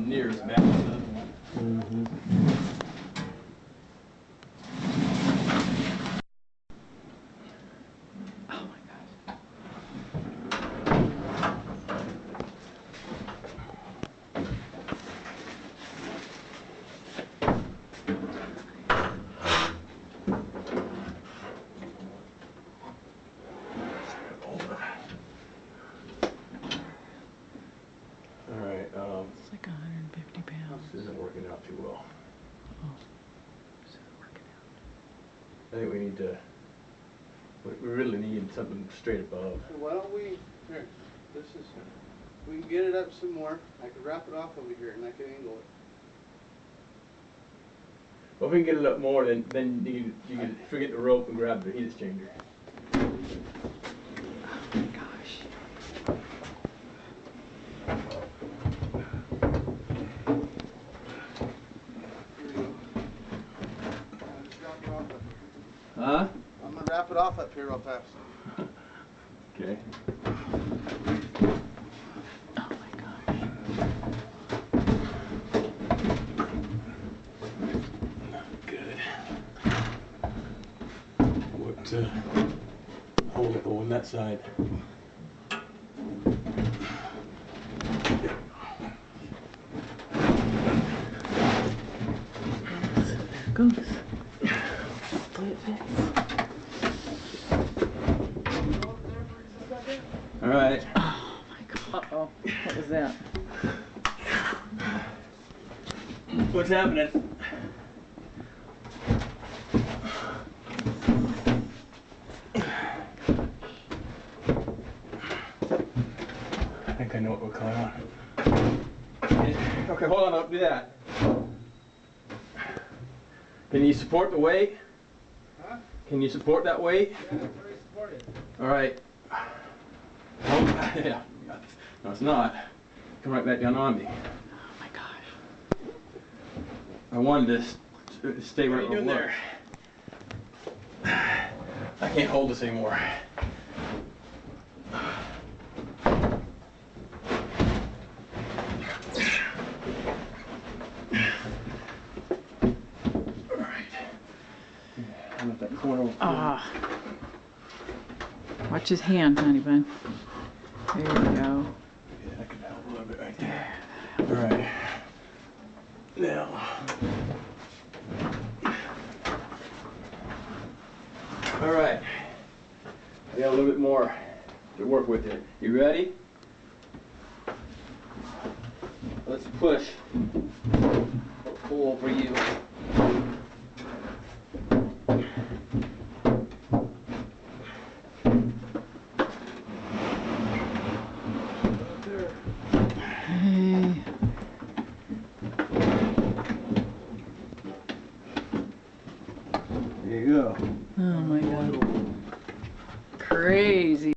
near as bad as the other one. Mm-hmm. Oh my gosh. Alright, It's like 150 pounds. this isn't working out too well. Oh. This isn't working out. I think we need to, we really need something straight above. So why don't we, here, this is, we can get it up some more. I could wrap it off over here and I can angle it. Well, if we can get it up more, then you can forget the rope and grab the heat exchanger. Oh my gosh. Here we go. I'll just wrap it off up here. Huh? I'm gonna wrap it off up here real fast. Okay. Oh my gosh. Good. What, hold it on that side. Goes. Hopefully it fits. Alright. Oh my god. Uh-oh. What was that? What's happening? I think I know what we're going on. Okay, hold on, I'll do that. Can you support the weight? Huh? Can you support that weight? Yeah, it's very supported. Alright. Oh, yeah. No, it's not. Come right back down on me. Oh my gosh. I wanted to stay right What are you doing there. I can't hold this anymore. Alright. I'm at that corner. Ah. Watch his hand, honey bun. There you go. Yeah, that could help a little bit right there. Alright. Now. Alright. I got a little bit more to work with here. You ready? Let's push. Pull for you. Hey. There you go. Oh my god. Crazy.